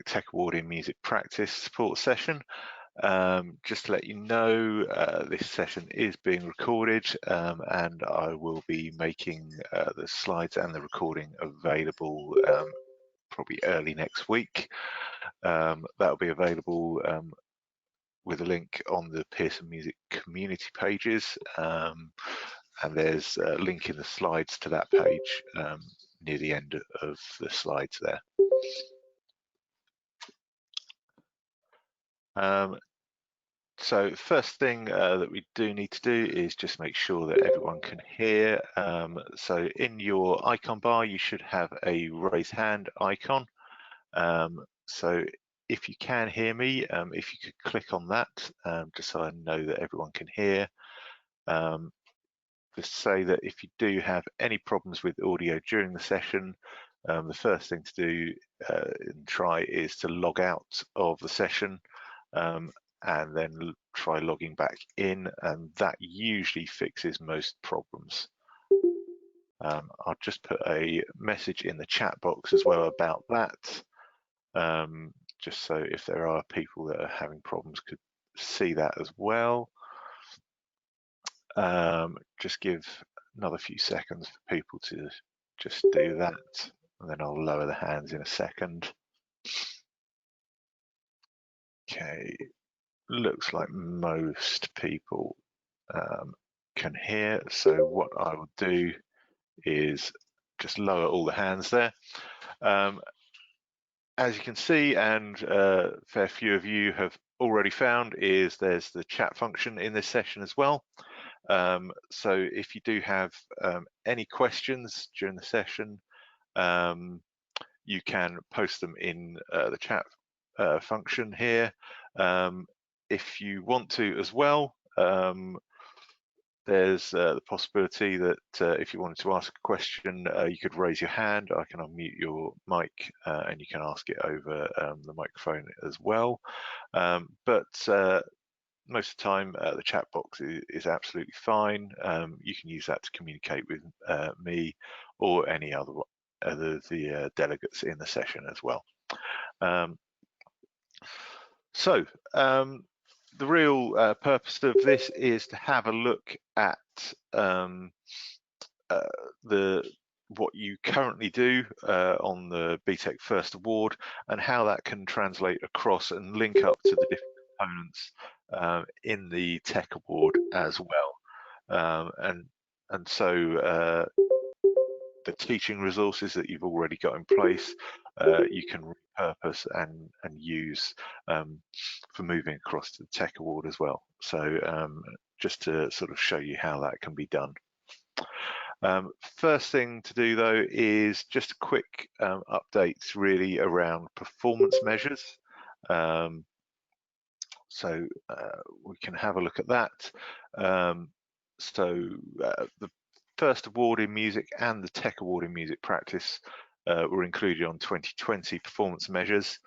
Tech Award in Music Practice support session. Just to let you know, this session is being recorded, and I will be making the slides and the recording available probably early next week. That will be available with a link on the Pearson Music community pages, and there's a link in the slides to that page near the end of the slides there. So first thing that we do need to do is just make sure that everyone can hear. So in your icon bar, you should have a raise hand icon. So if you can hear me, if you could click on that, just so I know that everyone can hear. Just say that if you do have any problems with audio during the session, the first thing to do and try is to log out of the session and then try logging back in, and that usually fixes most problems. I'll just put a message in the chat box as well about that, just so if there are people that are having problems could see that as well. Just give another few seconds for people to just do that, and then I'll lower the hands in a second. Okay, looks like most people can hear, so what I will do is just lower all the hands there. As you can see, and a fair few of you have already found, is there's the chat function in this session as well. So if you do have any questions during the session, you can post them in the chat function here. If you want to as well, there's the possibility that if you wanted to ask a question, you could raise your hand. I can unmute your mic and you can ask it over the microphone as well. But most of the time, the chat box is absolutely fine. You can use that to communicate with me or any other the delegates in the session as well. The real purpose of this is to have a look at what you currently do on the BTEC First Award and how that can translate across and link up to the different components in the Tech Award as well. And so the teaching resources that you've already got in place, you can repurpose and use for moving across to the Tech Award as well. So just to sort of show you how that can be done. First thing to do though is just a quick update really around performance measures. So we can have a look at that. The First Award in Music and the Tech Award in Music Practice were included on 2020 performance measures.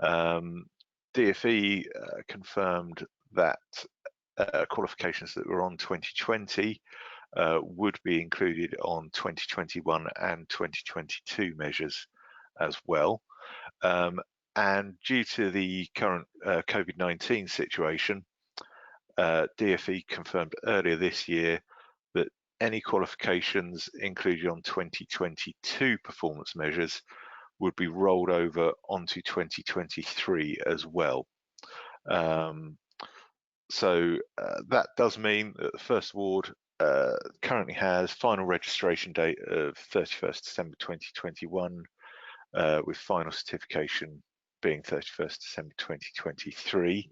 DFE confirmed that qualifications that were on 2020 would be included on 2021 and 2022 measures as well. And due to the current COVID-19 situation, DFE confirmed earlier this year that any qualifications included on 2022 performance measures would be rolled over onto 2023 as well. That does mean that the First Award currently has final registration date of 31st December 2021, with final certification being 31st December 2023.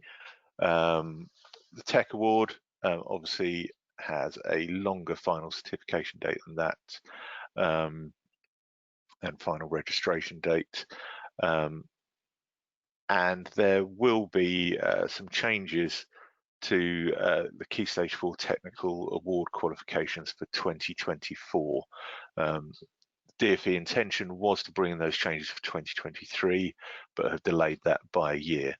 The Tech Award obviously has a longer final certification date than that, and final registration date. And there will be some changes to the Key Stage 4 Technical Award qualifications for 2024. DFE intention was to bring in those changes for 2023, but have delayed that by a year.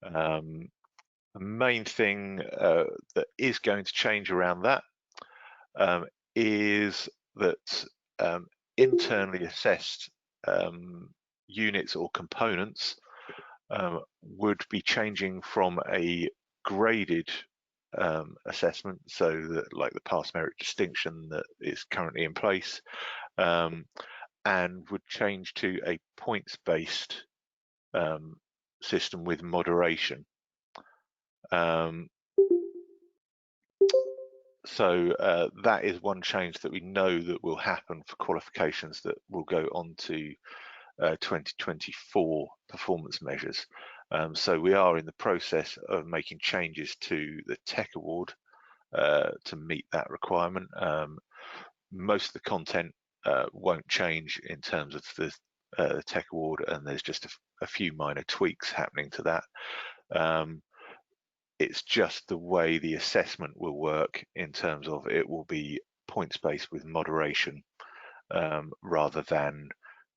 The main thing that is going to change around that is that internally assessed units or components would be changing from a graded assessment, so that like the pass merit distinction that is currently in place, and would change to a points-based system with moderation. So that is one change that we know that will happen for qualifications that will go on to 2024 performance measures. So we are in the process of making changes to the Tech Award to meet that requirement. Most of the content won't change in terms of the Tech Award, and there's just a few minor tweaks happening to that. It's just the way the assessment will work in terms of it will be points-based with moderation rather than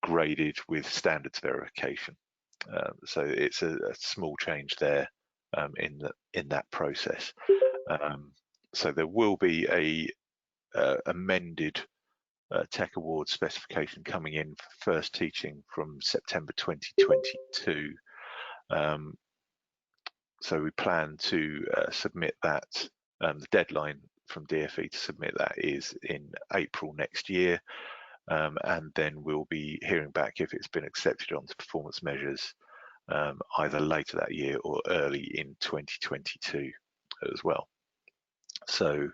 graded with standards verification. So it's a small change there in that process. So there will be a amended Tech Award specification coming in for first teaching from September 2022. So we plan to submit that. The deadline from DFE to submit that is in April next year, and then we'll be hearing back if it's been accepted onto performance measures either later that year or early in 2022 as well. So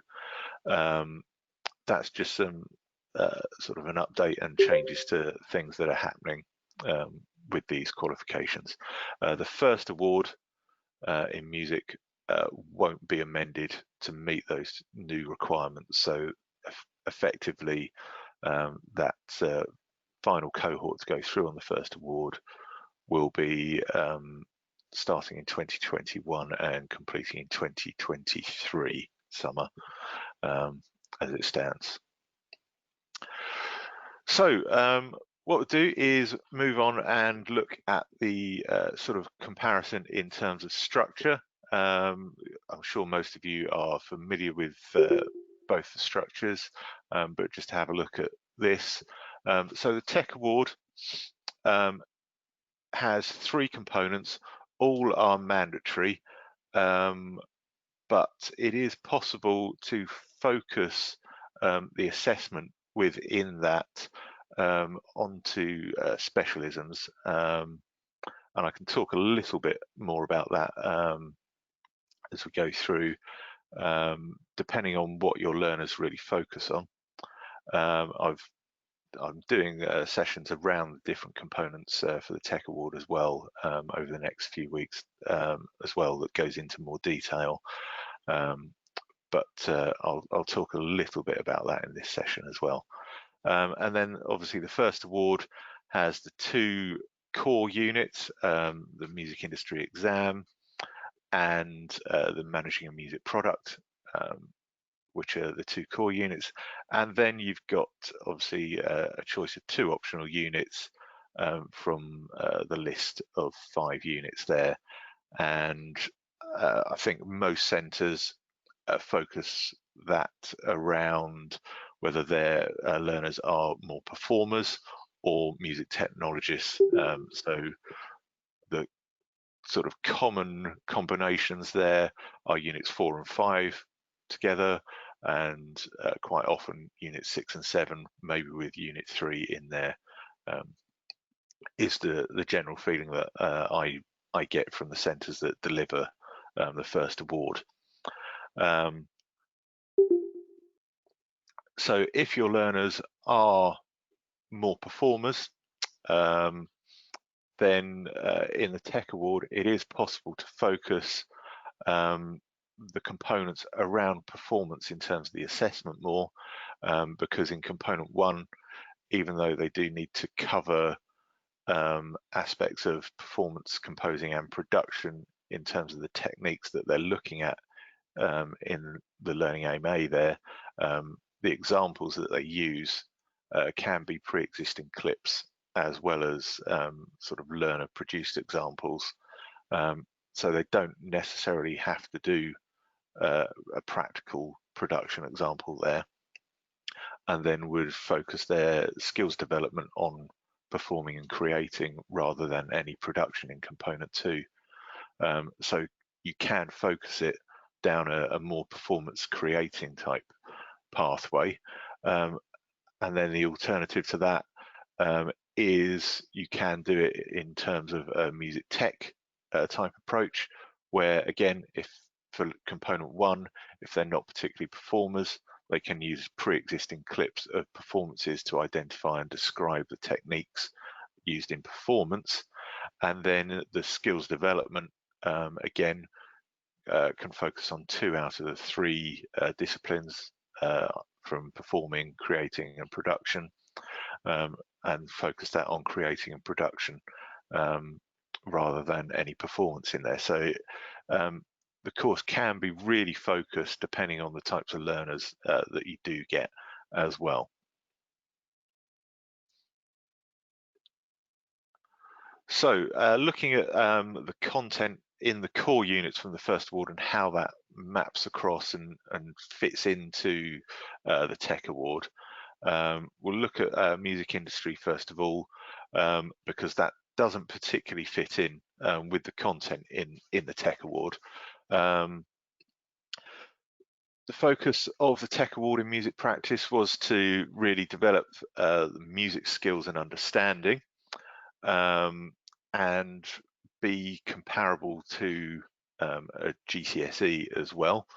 that's just some sort of an update and changes to things that are happening with these qualifications. The first award in music won't be amended to meet those new requirements. So effectively, that final cohort to go through on the first award will be starting in 2021 and completing in 2023 summer, as it stands. So what we'll do is move on and look at the sort of comparison in terms of structure. I'm sure most of you are familiar with both the structures, but just to have a look at this. So the Tech Award has 3 components. All are mandatory, but it is possible to focus the assessment within that onto specialisms, and I can talk a little bit more about that as we go through, depending on what your learners really focus on. I'm doing sessions around the different components for the Tech Award as well over the next few weeks as well, that goes into more detail, but I'll talk a little bit about that in this session as well. And then obviously the first award has the 2 core units, the music industry exam and the managing a music product, which are the 2 core units. And then you've got obviously a choice of 2 optional units from the list of 5 units there. And I think most centres focus that around whether their learners are more performers or music technologists. So the sort of common combinations there are units 4 and 5 together, and quite often units 6 and 7, maybe with unit 3 in there, is the general feeling that I get from the centres that deliver the first award. So if your learners are more performers, then in the Tech Award, it is possible to focus the components around performance in terms of the assessment more, because in component 1, even though they do need to cover aspects of performance, composing and production in terms of the techniques that they're looking at in the Learning Aim A there, the examples that they use can be pre-existing clips as well as sort of learner-produced examples. So they don't necessarily have to do a practical production example there, and then would focus their skills development on performing and creating rather than any production in component 2. So you can focus it down a more performance creating type pathway. And then the alternative to that is you can do it in terms of a music tech type approach, where again, if for component 1, if they're not particularly performers, they can use pre-existing clips of performances to identify and describe the techniques used in performance. And then the skills development, again, can focus on 2 out of the 3 disciplines, from performing, creating and production, and focus that on creating and production rather than any performance in there. So the course can be really focused depending on the types of learners that you do get as well. So looking at the content in the core units from the First Award and how that maps across and fits into the Tech Award, we'll look at music industry first of all, because that doesn't particularly fit in with the content in the Tech Award. The focus of the Tech Award in music practice was to really develop the music skills and understanding, and be comparable to a GCSE as well.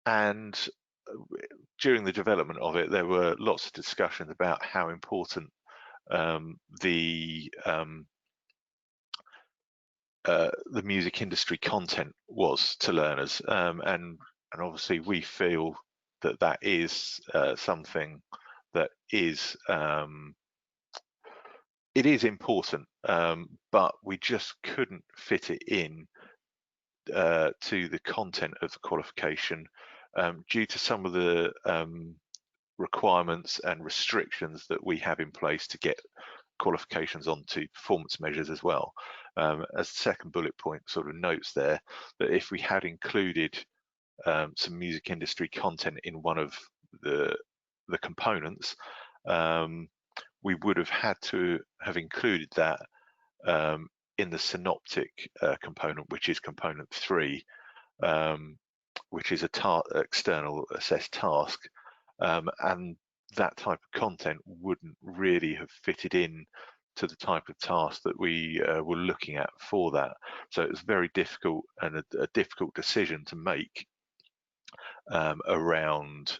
And during the development of it, there were lots of discussions about how important the music industry content was to learners, and obviously we feel that that is something that is it is important, but we just couldn't fit it in to the content of the qualification due to some of the requirements and restrictions that we have in place to get qualifications onto performance measures as well. As the second bullet point sort of notes there, that if we had included some music industry content in one of the components, we would have had to have included that in the synoptic component, which is component 3, which is a external assessed task, and that type of content wouldn't really have fitted in to the type of task that we were looking at for that. So it was very difficult and a difficult decision to make around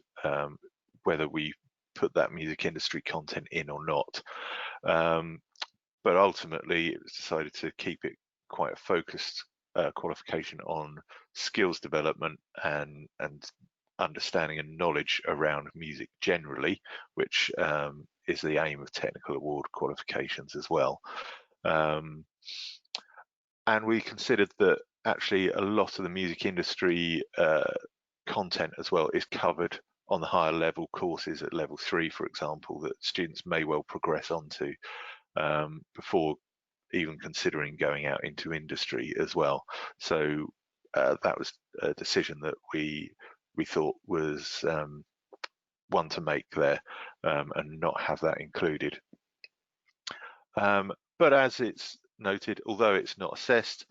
whether we put that music industry content in or not. But ultimately it was decided to keep it quite a focused qualification on skills development and understanding and knowledge around music generally, which is the aim of technical award qualifications as well. And we considered that actually a lot of the music industry content as well is covered on the higher level courses at level 3, for example, that students may well progress onto before even considering going out into industry as well. So that was a decision that we thought was one to make there, and not have that included. But as it's noted, although it's not assessed,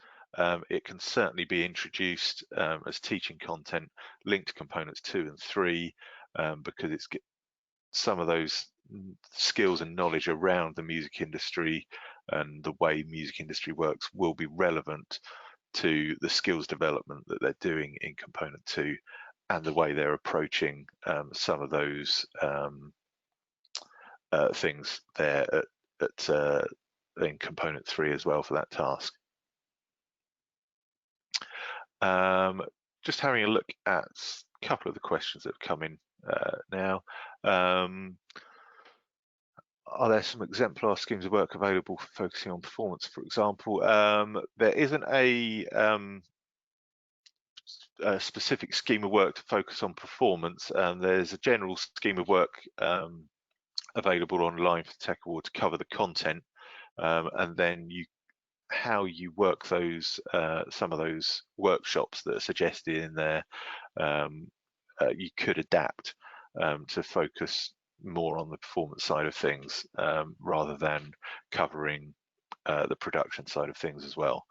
it can certainly be introduced as teaching content linked to components 2 and 3, because it's some of those skills and knowledge around the music industry and the way music industry works will be relevant to the skills development that they're doing in component 2 and the way they're approaching some of those things there in component 3 as well for that task. Just having a look at a couple of the questions that have come in now. Are there some exemplar schemes of work available for focusing on performance, for example? There isn't a specific scheme of work to focus on performance. There's a general scheme of work available online for the Tech Award to cover the content, and then how you work those some of those workshops that are suggested in there, you could adapt to focus more on the performance side of things, rather than covering the production side of things as well.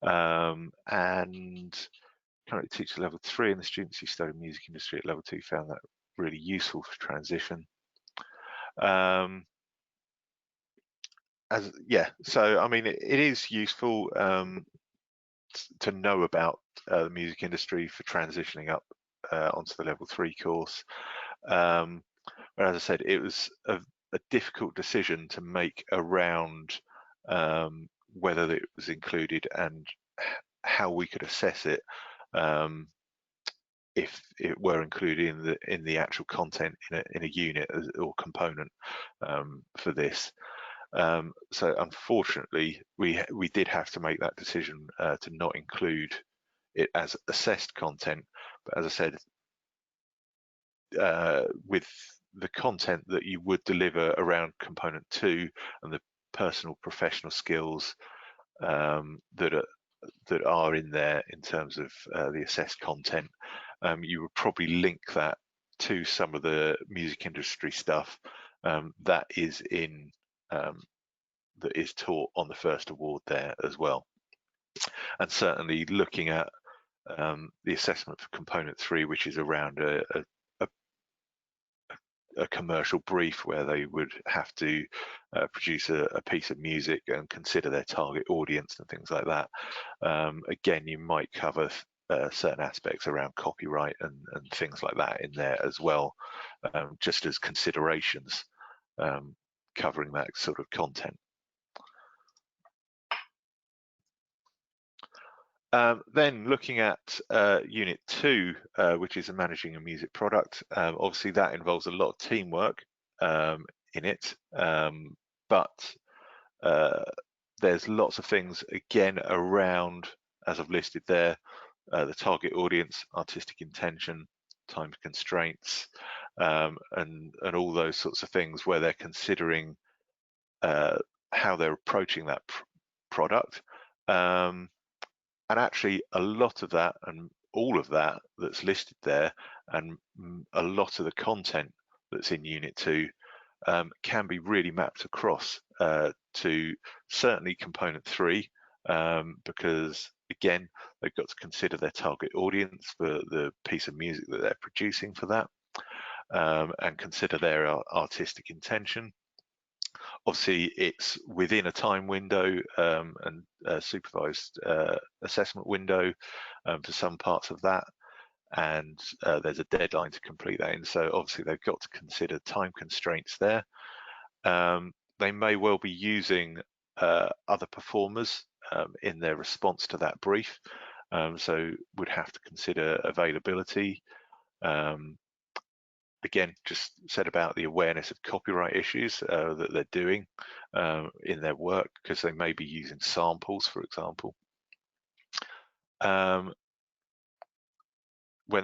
And currently teach level 3, and the students who study music industry at level 2 found that really useful for transition. So I mean, it is useful to know about the music industry for transitioning up onto the level 3 course. But as I said, it was a difficult decision to make around whether it was included and how we could assess it if it were included in the actual content in a unit or component for this. So unfortunately, we did have to make that decision to not include it as assessed content. But as I said, with the content that you would deliver around component 2 and the personal professional skills that are in there in terms of the assessed content, you would probably link that to some of the music industry stuff that is taught on the first award there as well. And certainly looking at the assessment for component 3, which is around a commercial brief where they would have to produce a piece of music and consider their target audience and things like that. Again, you might cover certain aspects around copyright and things like that in there as well, just as considerations covering that sort of content. Then looking at Unit 2, which is managing a music product, obviously that involves a lot of teamwork in it, but there's lots of things again around, as I've listed there, the target audience, artistic intention, time constraints, and all those sorts of things where they're considering how they're approaching that product. And actually a lot of that and all of that that's listed there and a lot of the content that's in Unit 2 can be really mapped across to certainly component 3, because again, they've got to consider their target audience for the piece of music that they're producing for that, and consider their artistic intention. Obviously, it's within a time window and a supervised assessment window for some parts of that, and there's a deadline to complete that in. So obviously, they've got to consider time constraints there. They may well be using other performers in their response to that brief, so would have to consider availability. Again, just said about the awareness of copyright issues that they're doing in their work, because they may be using samples, for example. When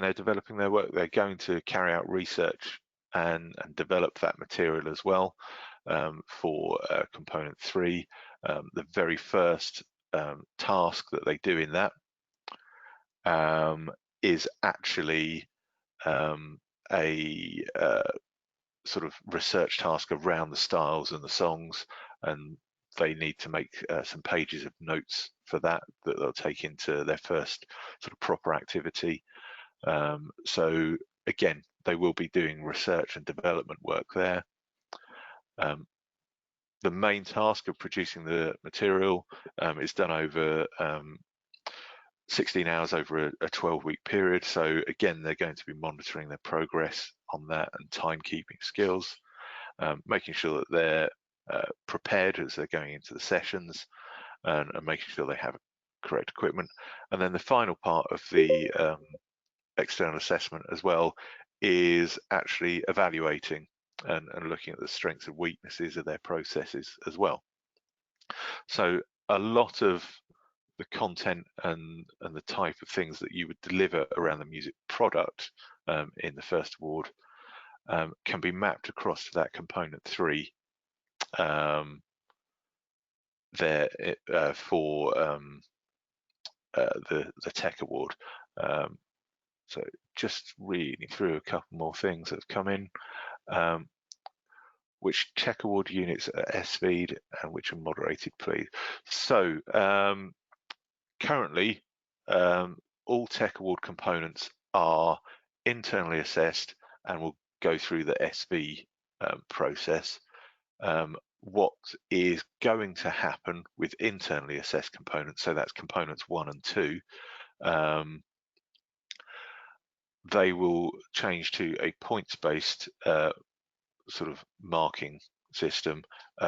they're developing their work, they're going to carry out research and develop that material as well for component 3. The very first task that they do in that is actually a sort of research task around the styles and the songs, and they need to make some pages of notes for that they'll take into their first sort of proper activity. So again, they will be doing research and development work there. The main task of producing the material is done over 16 hours over a 12-week period. So again, they're going to be monitoring their progress on that and timekeeping skills, making sure that they're prepared as they're going into the sessions, and making sure they have correct equipment. And then the final part of the external assessment as well is actually evaluating and looking at the strengths and weaknesses of their processes as well. So a lot of the content and the type of things that you would deliver around the music product in the first award can be mapped across to that component 3 there for the Tech Award. So just reading through a couple more things that have come in. which Tech Award units are SV'd and which are moderated, please? So currently, all Tech Award components are internally assessed and will go through the SV process. What is going to happen with internally assessed components, so that's components 1 and 2, they will change to a points-based sort of marking system,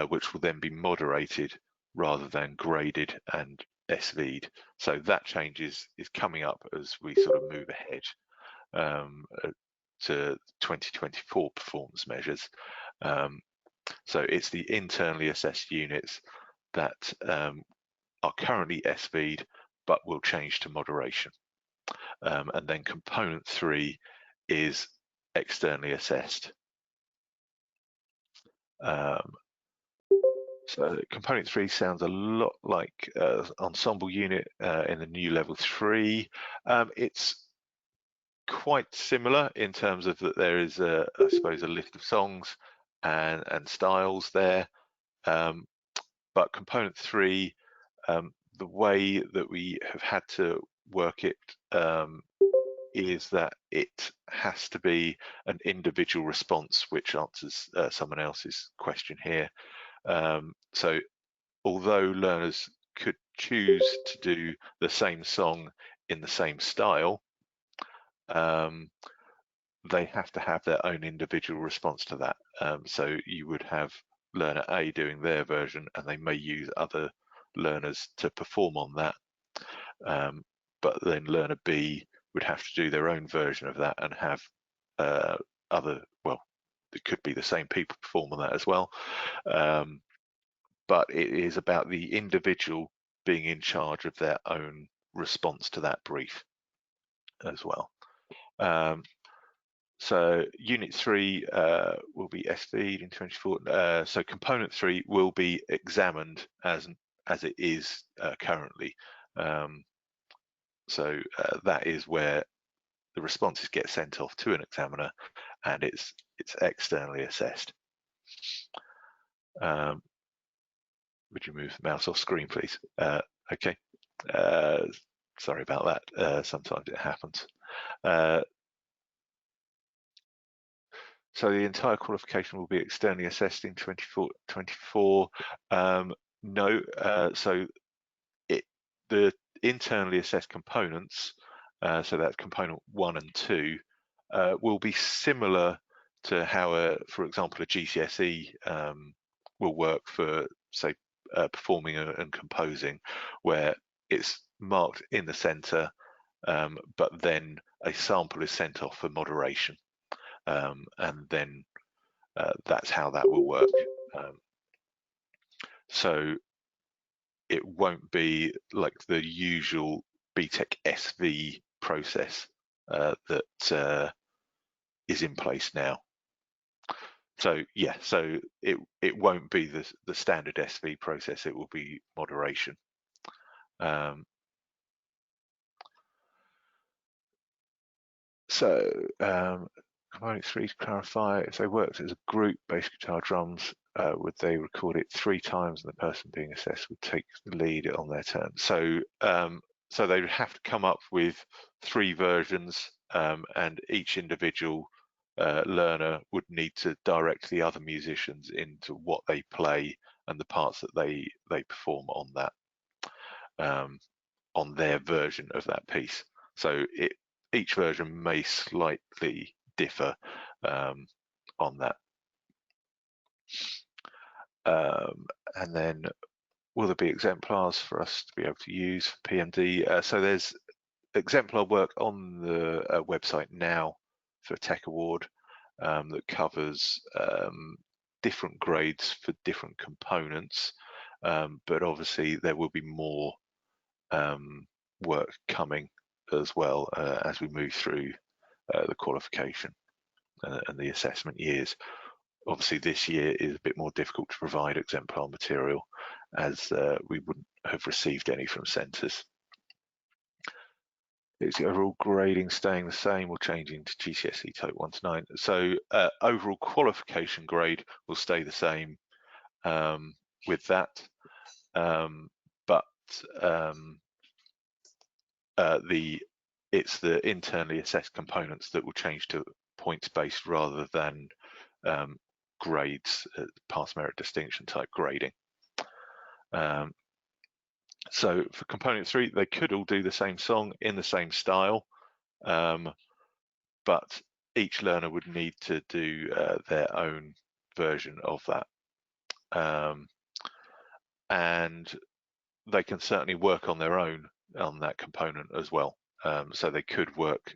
which will then be moderated rather than graded and SV'd. So that change is coming up as we sort of move ahead to 2024 performance measures. So it's the internally assessed units that are currently SV'd but will change to moderation. And then component 3 is externally assessed. So component 3 sounds a lot like ensemble unit in the new level 3. It's quite similar in terms of that there is I suppose a list of songs and styles there, but component 3, the way that we have had to work it is that it has to be an individual response, which answers someone else's question here. So although learners could choose to do the same song in the same style, they have to have their own individual response to that. So you would have learner A doing their version, and they may use other learners to perform on that. But then learner B would have to do their own version of that and have other, well, it could be the same people perform on that as well. But it is about the individual being in charge of their own response to that brief as well. So unit 3 will be SV'd in 24. So component 3 will be examined as it is currently. So that is where the responses get sent off to an examiner, and it's externally assessed. Would you move the mouse off screen, please? Okay. Sorry about that. Sometimes it happens. So the entire qualification will be externally assessed in 24. No, so the internally assessed components, so that's component 1 and 2, will be similar to how, for example, a GCSE will work for, say, performing and composing, where it's marked in the centre, but then a sample is sent off for moderation. And then that's how that will work. So it won't be like the usual BTEC SV process that is in place now. So yeah, so it won't be the standard SV process. It will be moderation. Component 3 to clarify, if they worked as a group, bass, guitar, drums, would they record it 3 times and the person being assessed would take the lead on their turn? So so they would have to come up with 3 versions, and each individual learner would need to direct the other musicians into what they play and the parts that they perform on that, on their version of that piece. So each version may slightly differ on that. And then will there be exemplars for us to be able to use for PMD? So there's exemplar work on the website now for Tech Award that covers different grades for different components, but obviously there will be more work coming as well as we move through the qualification and the assessment years. Obviously this year is a bit more difficult to provide exemplar material as we wouldn't have received any from centres. its overall grading staying the same or changing to GCSE Type 1 to 9. So overall qualification grade will stay the same with that, but it's the internally assessed components that will change to points-based rather than grades, pass merit distinction type grading. So for component 3, they could all do the same song in the same style, but each learner would need to do their own version of that. And they can certainly work on their own on that component as well. So they could work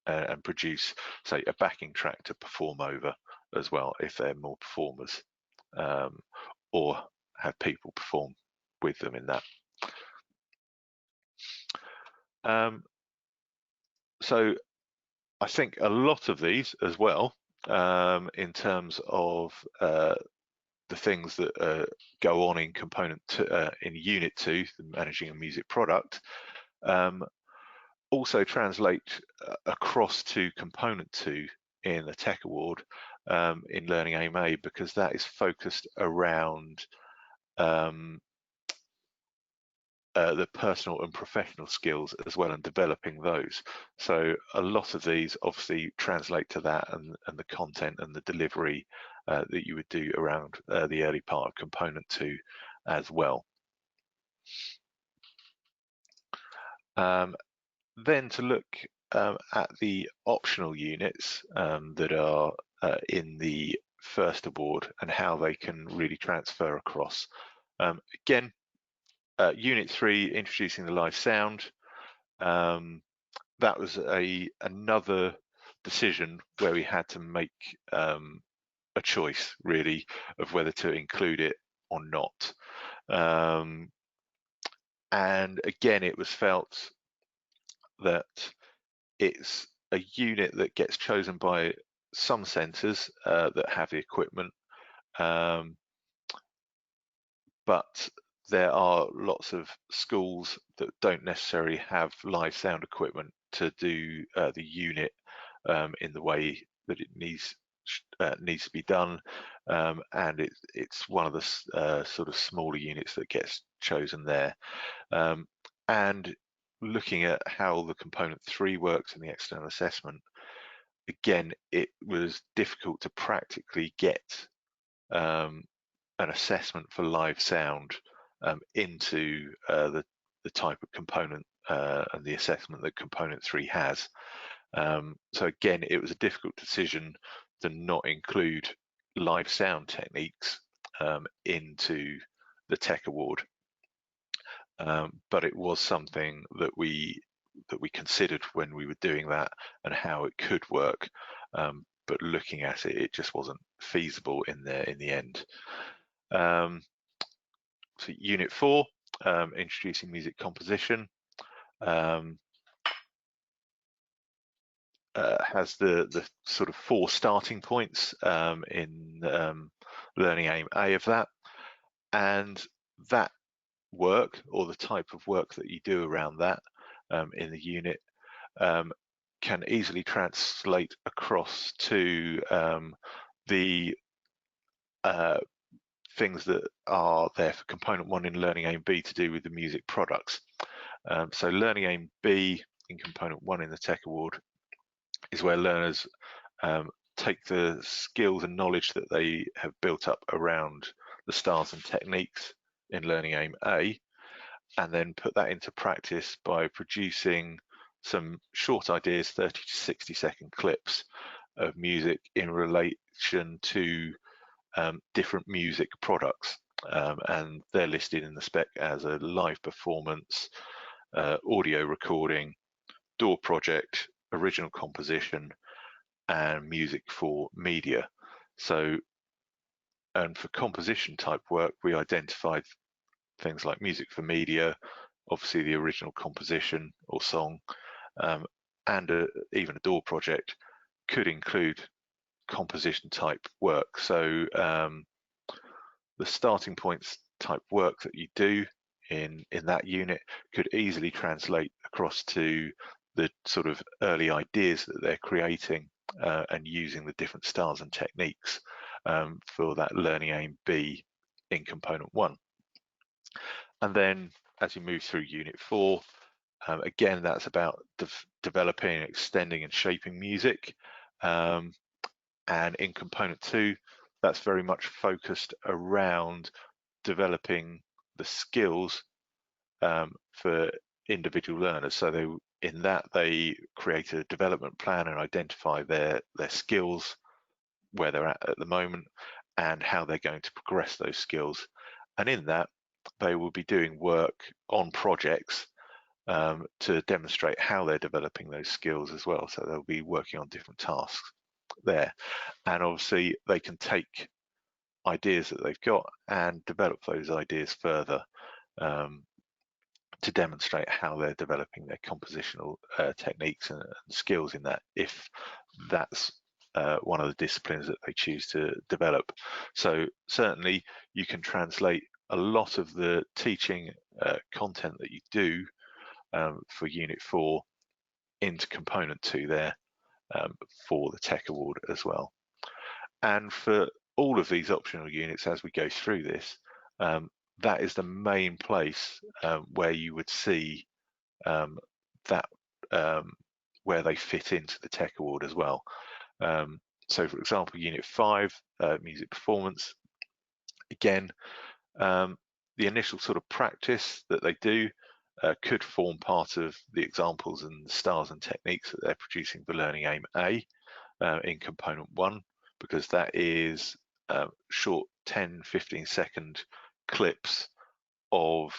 and produce, say, a backing track to perform over as well if they're more performers, or have people perform with them in that. So I think a lot of these as well, in terms of the things that go on in component in Unit 2, managing a music product, also translate across to component 2 in the Tech Award in Learning Aim A, because that is focused around the personal and professional skills as well, and developing those. So a lot of these obviously translate to that, and the content and the delivery that you would do around the early part of component 2 as well. Then to look at the optional units that are in the first award and how they can really transfer across. Again, Unit 3, introducing the live sound. That was another decision where we had to make a choice, really, of whether to include it or not. And again, it was felt that it's a unit that gets chosen by some centres that have the equipment, but there are lots of schools that don't necessarily have live sound equipment to do the unit in the way that it needs to be done, and it's one of the sort of smaller units that gets chosen there. And looking at how the component 3 works in the external assessment, again, it was difficult to practically get an assessment for live sound into the type of component and the assessment that component 3 has. So again, it was a difficult decision to not include live sound techniques into the Tech Award, but it was something that we considered when we were doing that and how it could work, but looking at it, it just wasn't feasible in the end. So Unit 4, introducing music composition, has the sort of 4 starting points in Learning Aim A of that, and that work, or the type of work that you do around that in the unit, can easily translate across to the things that are there for component 1 in Learning Aim B to do with the music products. So Learning Aim B in component 1 in the Tech Award is where learners take the skills and knowledge that they have built up around the styles and techniques in Learning Aim A, and then put that into practice by producing some short ideas, 30 to 60-second clips of music in relation to different music products, and they're listed in the spec as a live performance, audio recording, DAW project, original composition, and music for media. So, and for composition type work, we identified things like music for media, obviously the original composition or song, and even a DAW project could include composition type work. So the starting points type work that you do in that unit could easily translate across to the sort of early ideas that they're creating and using the different styles and techniques for that learning aim B in component 1. And then as you move through Unit 4, again, that's about developing, extending and shaping music. And in component 2, that's very much focused around developing the skills for individual learners. So in that they create a development plan and identify their skills, where they're at the moment, and how they're going to progress those skills. And in that, they will be doing work on projects to demonstrate how they're developing those skills as well. So they'll be working on different tasks there. And obviously they can take ideas that they've got and develop those ideas further to demonstrate how they're developing their compositional techniques and skills in that, if that's one of the disciplines that they choose to develop. So certainly you can translate a lot of the teaching content that you do for Unit 4 into Component 2 there for the Tech Award as well. And for all of these optional units, as we go through this, that is the main place where you would see that where they fit into the Tech Award as well. So for example, Unit 5, music performance, again, the initial sort of practice that they do could form part of the examples and styles and techniques that they're producing for Learning Aim A in Component 1, because that is short 10-15 second clips of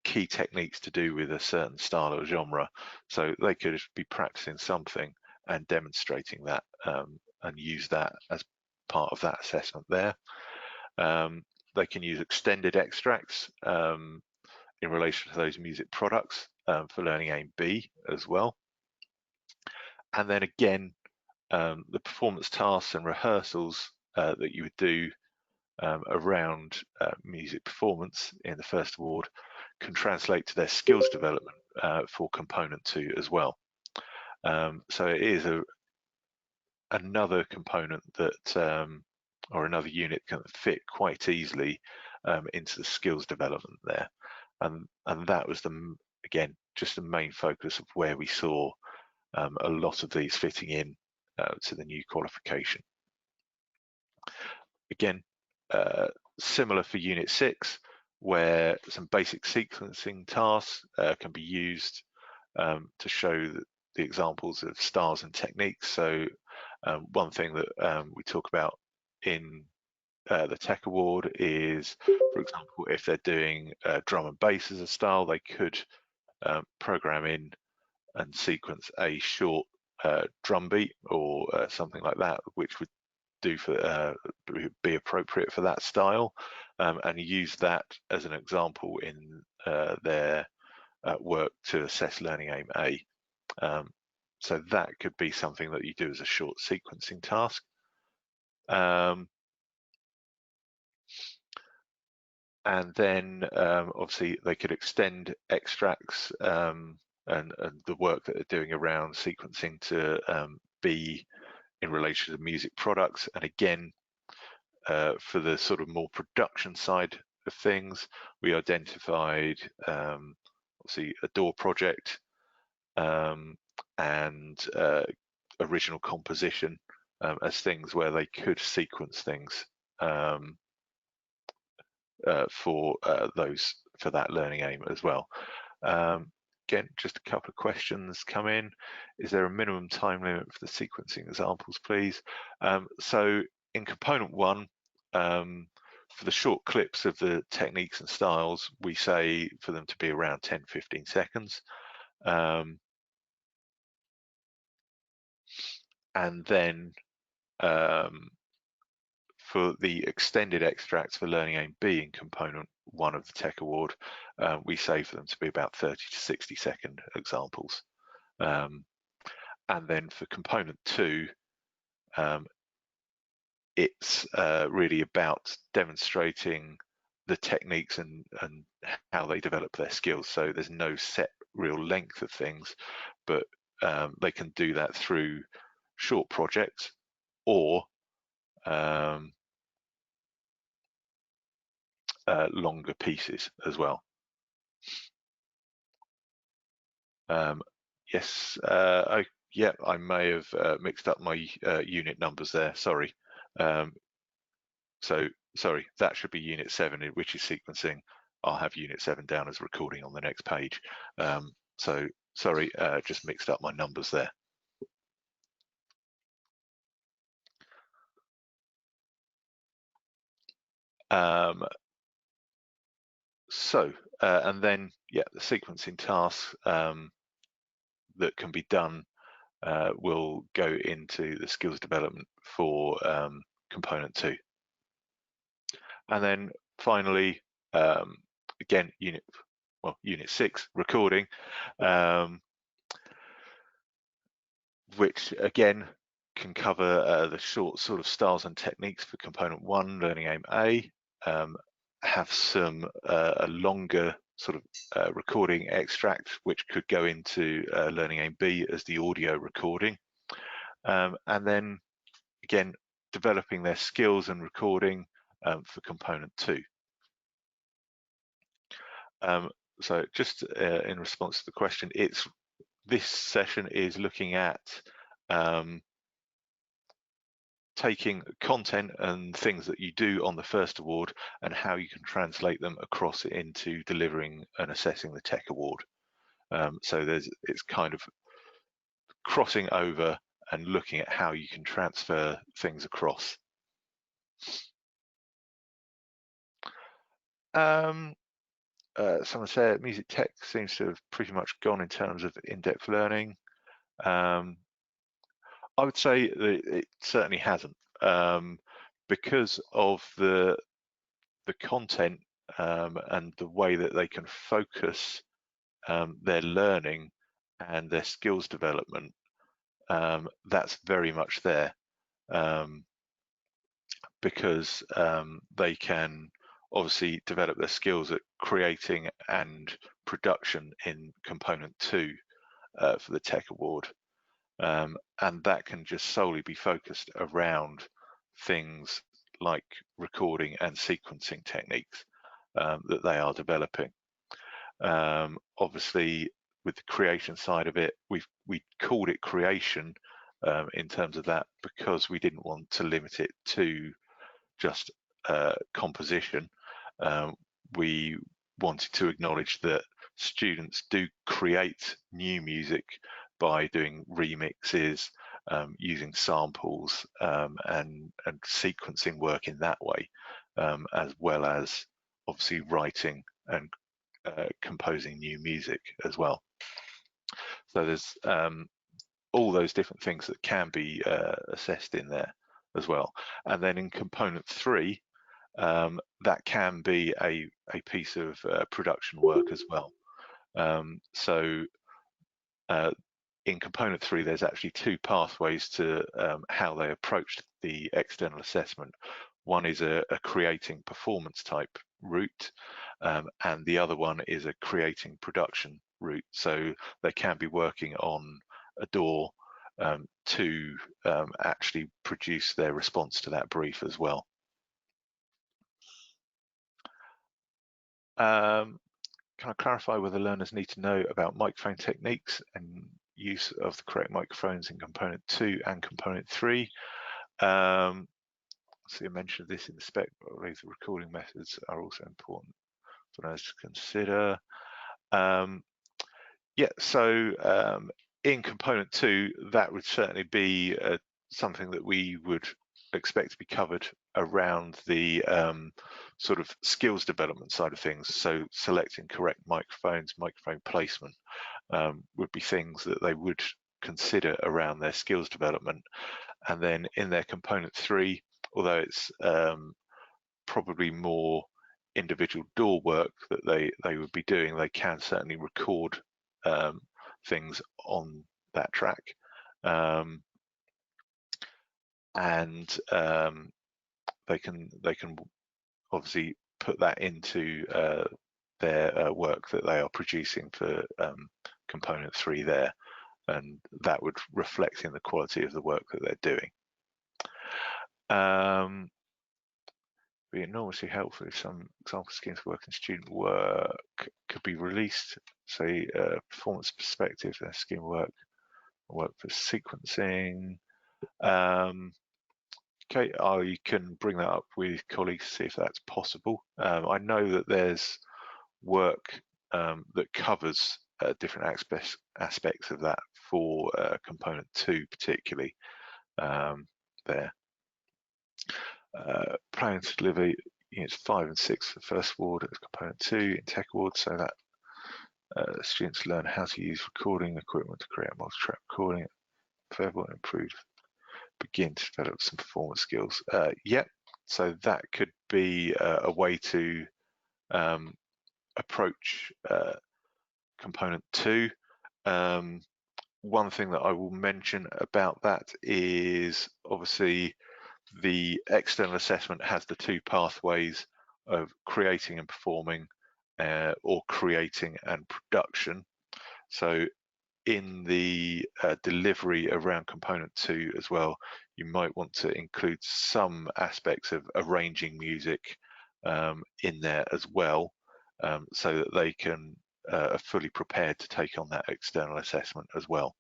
key techniques to do with a certain style or genre. So they could be practicing something and demonstrating that and use that as part of that assessment there. They can use extended extracts in relation to those music products for Learning Aim B as well. And then again, the performance tasks and rehearsals that you would do around music performance in the first award can translate to their skills development for Component 2 as well. So it is another component that, or another unit, can fit quite easily into the skills development there. And that was, again, just the main focus of where we saw a lot of these fitting in to the new qualification. Again, similar for Unit 6, where some basic sequencing tasks can be used to show the examples of styles and techniques. So one thing that we talk about in the Tech Award is, for example, if they're doing drum and bass as a style, they could program in and sequence a short drum beat or something like that, which would do for be appropriate for that style, and use that as an example in their work to assess Learning Aim A. So that could be something that you do as a short sequencing task. And then obviously they could extend extracts and the work that they're doing around sequencing to be in relation to music products. And again, for the sort of more production side of things, we identified obviously a DAW project and original composition as things where they could sequence things for that learning aim as well. Again, just a couple of questions come in. Is there a minimum time limit for the sequencing examples, please? So in Component 1, for the short clips of the techniques and styles, we say for them to be around 10-15 seconds. And then for the extended extracts for Learning Aim B in Component 1 of the Tech Award, we say for them to be about 30-60 second examples. And then for Component 2, it's really about demonstrating the techniques and how they develop their skills. So there's no set real length of things, but they can do that through short projects or longer pieces as well. Yes, I may have mixed up my unit numbers there, sorry. So sorry, that should be unit 7, which is sequencing. I'll have unit 7 down as recording on the next page. So sorry, just mixed up my numbers there. And then, the sequencing tasks that can be done will go into the skills development for component 2. And then finally, again, unit 6, recording, which again can cover the short sort of styles and techniques for component 1, learning aim A, have some a longer sort of recording extract, which could go into learning aim B as the audio recording, and then again developing their skills and recording for component 2. So just in response to the question, this session is looking at taking content and things that you do on the first award and how you can translate them across into delivering and assessing the Tech Award. So it's kind of crossing over and looking at how you can transfer things across. Someone said music tech seems to have pretty much gone in terms of in-depth learning. I would say that it certainly hasn't, because of the content and the way that they can focus their learning and their skills development. That's very much there, because they can obviously develop their skills at creating and production in component 2 for the Tech Award. And that can just solely be focused around things like recording and sequencing techniques that they are developing. Obviously, with the creation side of it, we called it creation in terms of that because we didn't want to limit it to just composition. We wanted to acknowledge that students do create new music by doing remixes, using samples, and sequencing work in that way, as well as obviously writing and composing new music as well. So there's all those different things that can be assessed in there as well. And then in component 3, that can be a piece of production work as well. So in component 3, there's actually 2 pathways to how they approached the external assessment. One is a creating performance type route, and the other one is a creating production route. So they can be working on a DAW to actually produce their response to that brief as well. Can I clarify whether learners need to know about microphone techniques and use of the correct microphones in component 2 and component 3? So you mentioned this in the spec, but I believe the recording methods are also important for learners to consider. So in component 2, that would certainly be something that we would expect to be covered around the sort of skills development side of things. So selecting correct microphones, microphone placement would be things that they would consider around their skills development. And then in their component 3, although it's probably more individual DAW work that they would be doing, they can certainly record things on that track, and they can obviously put that into their work that they are producing for component 3 there, and that would reflect in the quality of the work that they're doing. Be enormously helpful if some example schemes for work and student work could be released, say performance perspective, their scheme work for sequencing. Okay, you can bring that up with colleagues to see if that's possible. I know that there's work that covers different aspects of that for component 2 particularly there. Planning to deliver units 5 and 6 for First Award as component 2 in Tech Award, so that students learn how to use recording equipment to create multi-track recording, further improve, begin to develop some performance skills. Yep, so that could be a way to approach component 2. One thing that I will mention about that is obviously the external assessment has the 2 pathways of creating and performing or creating and production. So in the delivery around component 2 as well, you might want to include some aspects of arranging music in there as well, so that they can are fully prepared to take on that external assessment as well.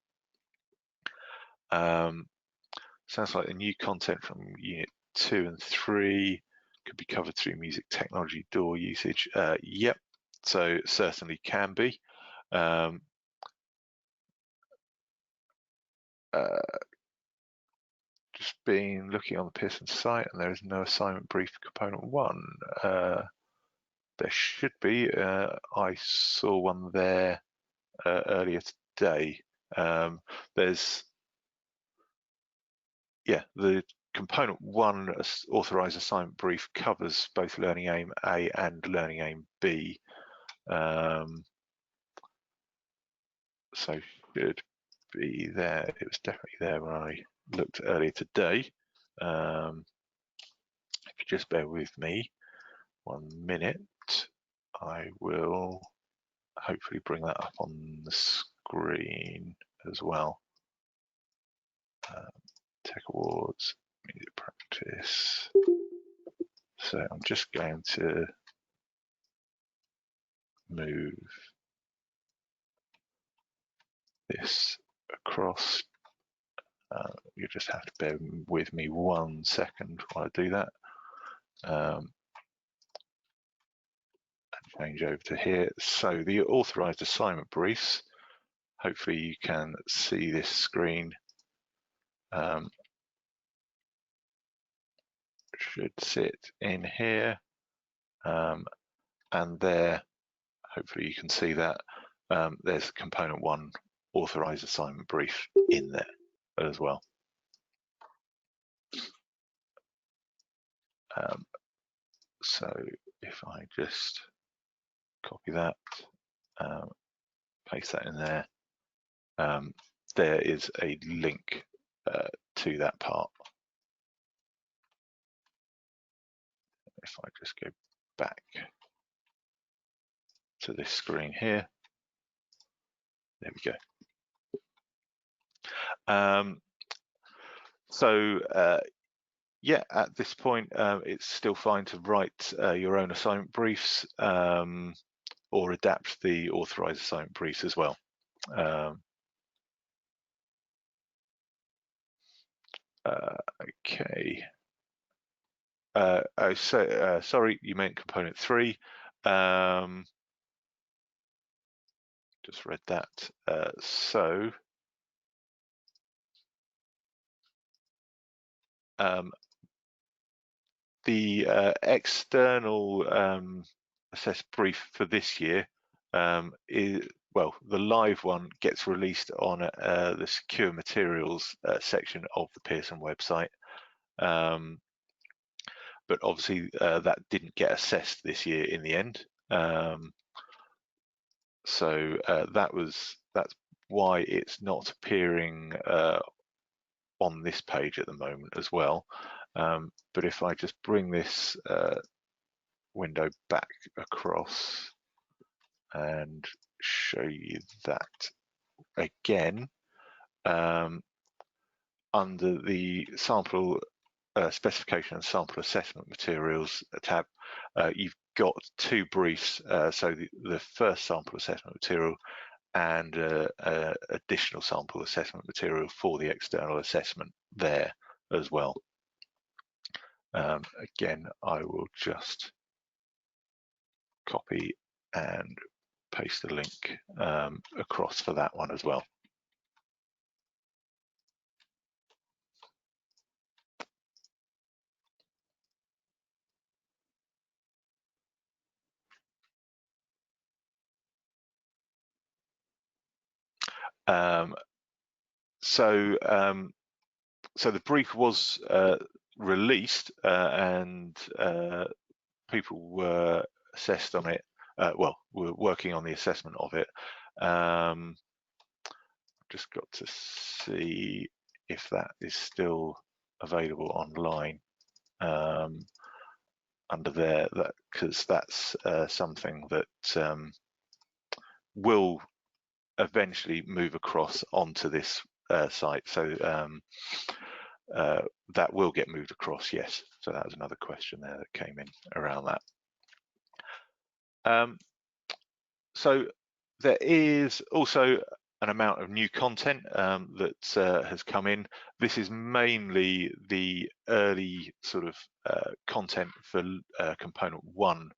Sounds like the new content from Unit 2 and 3 could be covered through music technology DAW usage. Yep, so certainly can be. Just been looking on the Pearson site, and there is no assignment brief for component 1. There should be. I saw one there earlier today. There's the component 1 authorised assignment brief covers both Learning Aim A and Learning Aim B. So should be there. It was definitely there when I looked earlier today. If you just bear with me 1 minute, I will hopefully bring that up on the screen as well. Tech Awards, music practice. So I'm just going to move this across. You just have to bear with me 1 second while I do that. And change over to here. So the authorized assignment briefs, hopefully you can see this screen. Should sit in here, and there, hopefully you can see that there's component 1 authorized assignment brief in there as well. So if I just copy that, paste that in there, there is a link to that part. If I just go back to this screen here, there we go. Yeah, at this point, it's still fine to write your own assignment briefs or adapt the authorized assignment briefs as well. Okay. Sorry, you meant component 3. Just read that. The external assessed brief for this year is, well, the live one gets released on the secure materials section of the Pearson website. But obviously that didn't get assessed this year in the end. So that's why it's not appearing on this page at the moment as well. But if I just bring this window back across and show you that again, under the sample specification and sample assessment materials tab, you've got two briefs, so the first sample assessment material and additional sample assessment material for the external assessment there as well. Again, I will just copy and paste the link across for that one as well. So the brief was released and people were assessed on it. Well, we're working on the assessment of it. Just got to see if that is still available online under there, because that's something that will eventually move across onto this site. So that will get moved across, yes. So that was another question there that came in around that. So there is also an amount of new content that has come in. This is mainly the early sort of content for component 1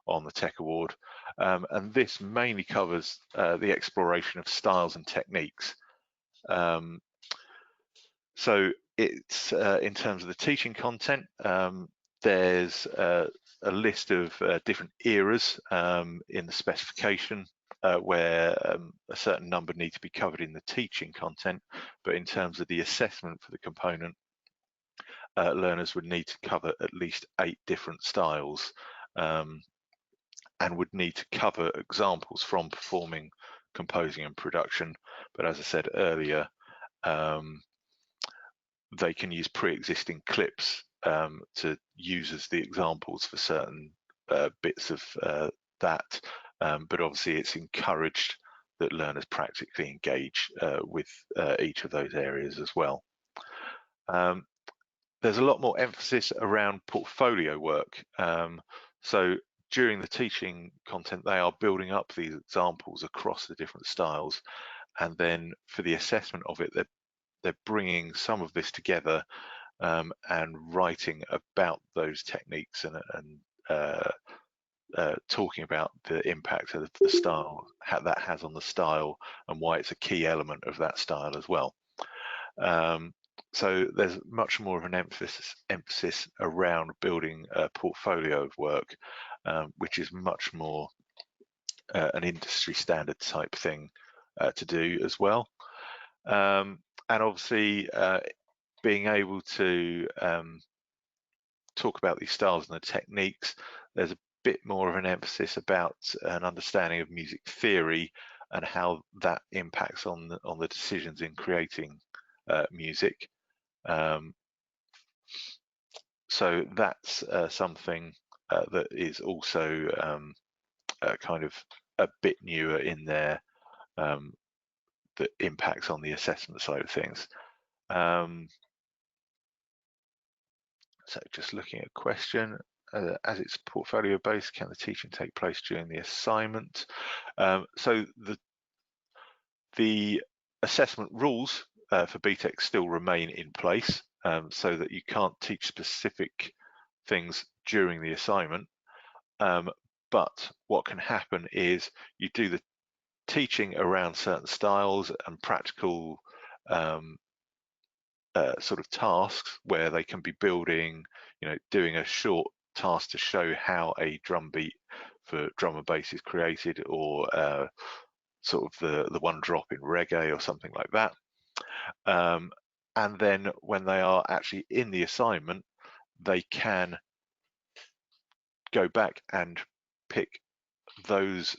on the Tech Award, and this mainly covers the exploration of styles and techniques. So it's in terms of the teaching content, there's a list of different eras in the specification where a certain number need to be covered in the teaching content, but in terms of the assessment for the component, learners would need to cover at least 8 different styles and would need to cover examples from performing, composing and production. But as I said earlier, they can use pre-existing clips to use as the examples for certain bits of that, but obviously it's encouraged that learners practically engage with each of those areas as well. There's a lot more emphasis around portfolio work. So during the teaching content, they are building up these examples across the different styles, and then for the assessment of it, they're bringing some of this together and writing about those techniques and talking about the impact of the style, how that has on the style, and why it's a key element of that style as well. So there's much more of an emphasis around building a portfolio of work, which is much more an industry standard type thing to do as well. And obviously being able to talk about these styles and the techniques, there's a bit more of an emphasis about an understanding of music theory and how that impacts on the decisions in creating music. So that's something that is also kind of a bit newer in there, that impacts on the assessment side of things. So just looking at a question, as it's portfolio based, can the teaching take place during the assignment? So the assessment rules for BTEC still remain in place, so that you can't teach specific things during the assignment. But what can happen is you do the teaching around certain styles and practical sort of tasks where they can be building, doing a short task to show how a drum beat for drum and bass is created, or sort of the one drop in reggae or something like that. And then when they are actually in the assignment, they can go back and pick those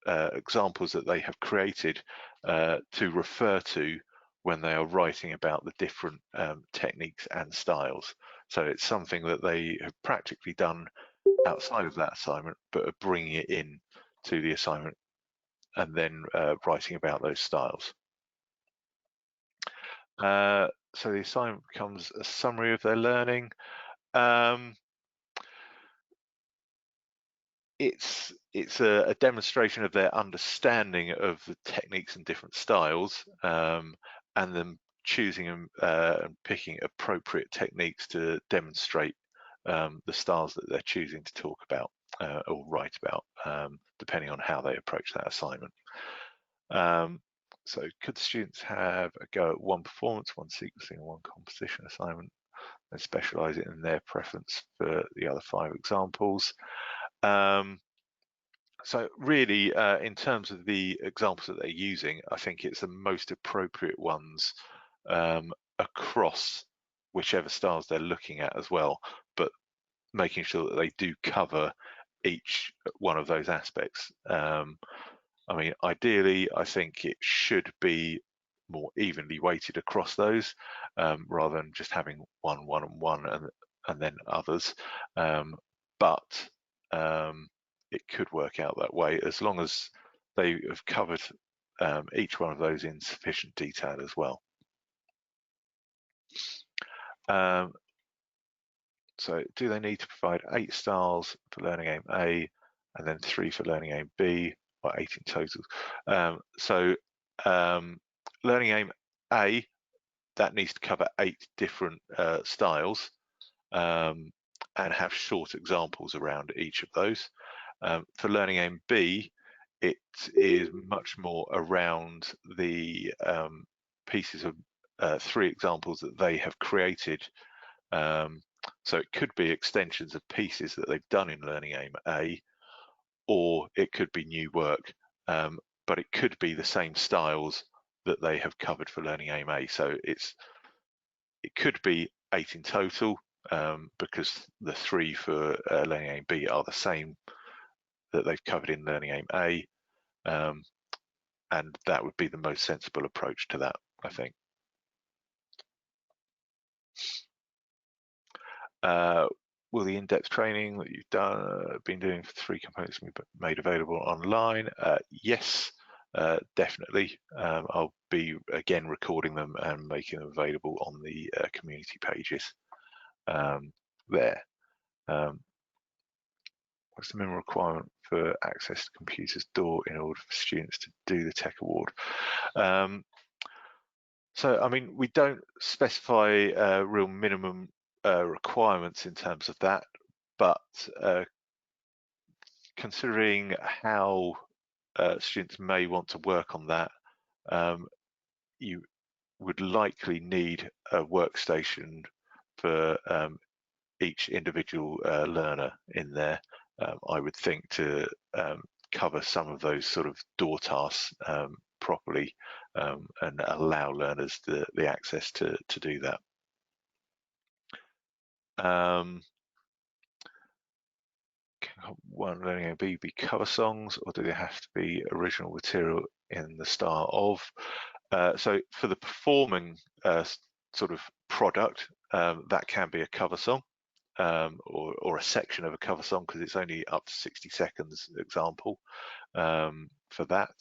examples that they have created to refer to when they are writing about the different techniques and styles. So it's something that they have practically done outside of that assignment, but are bringing it in to the assignment and then writing about those styles. So the assignment becomes a summary of their learning. It's a demonstration of their understanding of the techniques and different styles, and them choosing and picking appropriate techniques to demonstrate the styles that they're choosing to talk about or write about, depending on how they approach that assignment. So could the students have a go at one performance, one sequencing, and one composition assignment, and specialise it in their preference for the other 5 examples? So really, in terms of the examples that they're using, I think it's the most appropriate ones across whichever styles they're looking at as well, but making sure that they do cover each one of those aspects. I mean, ideally, I think it should be more evenly weighted across those, rather than just having one, and then others. But it could work out that way as long as they have covered each one of those in sufficient detail as well. So do they need to provide 8 styles for learning aim A and then 3 for learning aim B, or 8 in total? Learning aim A, that needs to cover 8 different styles, and have short examples around each of those. For learning aim B, it is much more around the pieces of 3 examples that they have created. So it could be extensions of pieces that they've done in learning aim A, or it could be new work, but it could be the same styles that they have covered for learning aim A. So it could be 8 in total, because the 3 for learning aim B are the same that they've covered in learning aim A, and that would be the most sensible approach to that, I think. Will the in-depth training that you've been doing for 3 components be made available online? Yes, definitely. I'll be again recording them and making them available on the community pages there. What's the minimum requirement for access to computers door in order for students to do the Tech Award? So, I mean, we don't specify real minimum requirements in terms of that, but considering how students may want to work on that, you would likely need a workstation for each individual learner in there, I would think, to cover some of those sort of door tasks properly, and allow learners the access to do that. Can one learning aim B be cover songs, or do they have to be original material in the style of? So for the performing sort of product, that can be a cover song, or a section of a cover song, because it's only up to 60 seconds example for that.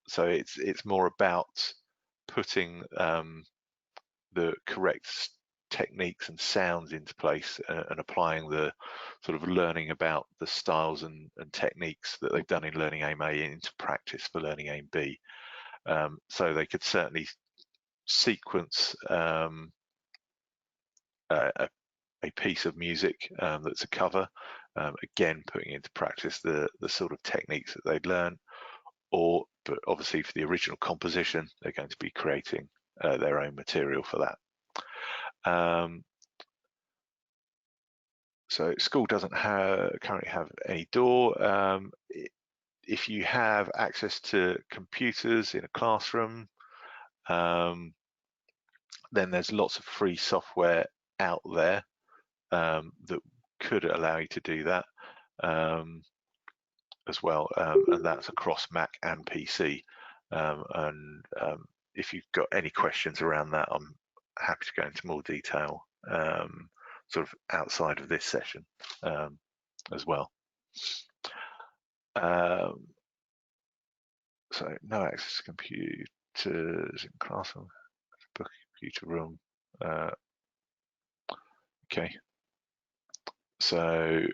So it's more about putting the correct techniques and sounds into place, and applying the sort of learning about the styles and techniques that they've done in learning aim A into practice for learning aim B. So they could certainly sequence a piece of music that's a cover, again putting into practice the sort of techniques that they'd learn, but obviously for the original composition they're going to be creating their own material for that. So school doesn't currently have any door. If you have access to computers in a classroom, then there's lots of free software out there that could allow you to do that as well, and that's across Mac and PC. If you've got any questions around that, I'm happy to go into more detail sort of outside of this session as well. So no access to computers in classroom, book computer room. Okay, so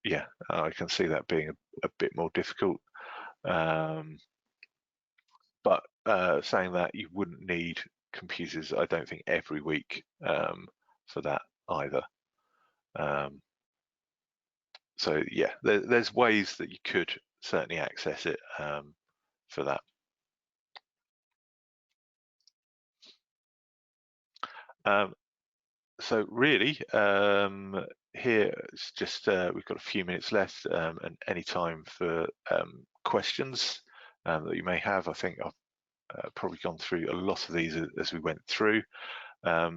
yeah, I can see that being a bit more difficult. But saying that, you wouldn't need computers, I don't think, every week for that either. So yeah, there's ways that you could certainly access it for that. So really, here it's just we've got a few minutes left, and any time for questions that you may have. I think I've probably gone through a lot of these as we went through. Are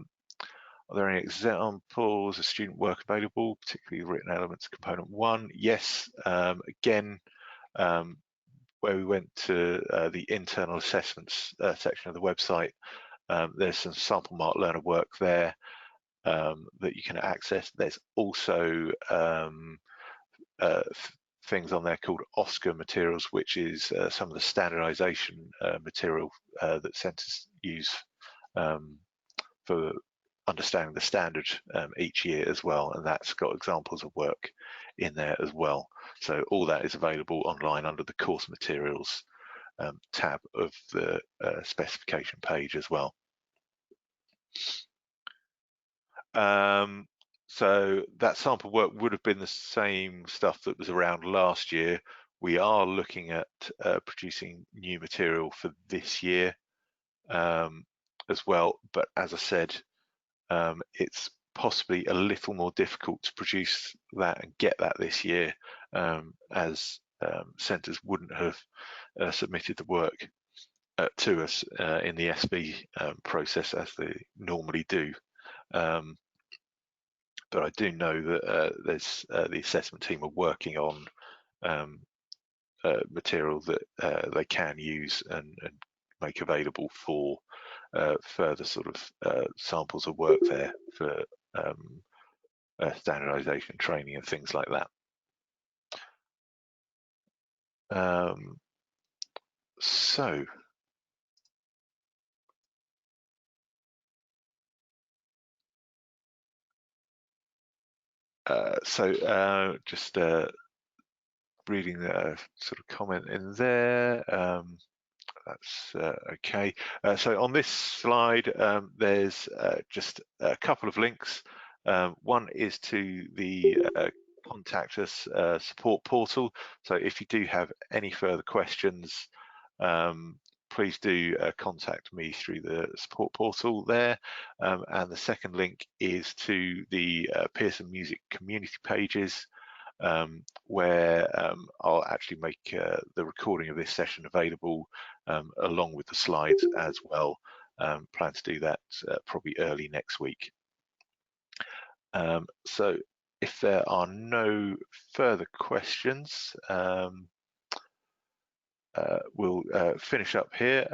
there any examples of student work available, particularly written elements, component 1? Yes. Again, where we went to the internal assessments section of the website, there's some sample mark learner work there that you can access. There's also things on there called OSCAR materials, which is some of the standardization material that centres use for understanding the standard each year as well, and that's got examples of work in there as well. So all that is available online under the course materials tab of the specification page as well. So that sample work would have been the same stuff that was around last year. We are looking at producing new material for this year as well, but as I said, it's possibly a little more difficult to produce that and get that this year, as centres wouldn't have submitted the work to us in the SB process as they normally do. But I do know that there's the assessment team are working on material that they can use and make available for further sort of samples of work there for standardization training and things like that. So just reading the sort of comment in there. That's okay. So on this slide, there's just a couple of links. One is to the contact us support portal. So if you do have any further questions, please do contact me through the support portal there. And the second link is to the Pearson Music community pages, where I'll actually make the recording of this session available along with the slides as well. Plan to do that probably early next week. So if there are no further questions, we'll finish up here.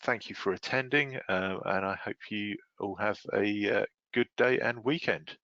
Thank you for attending, and I hope you all have a good day and weekend.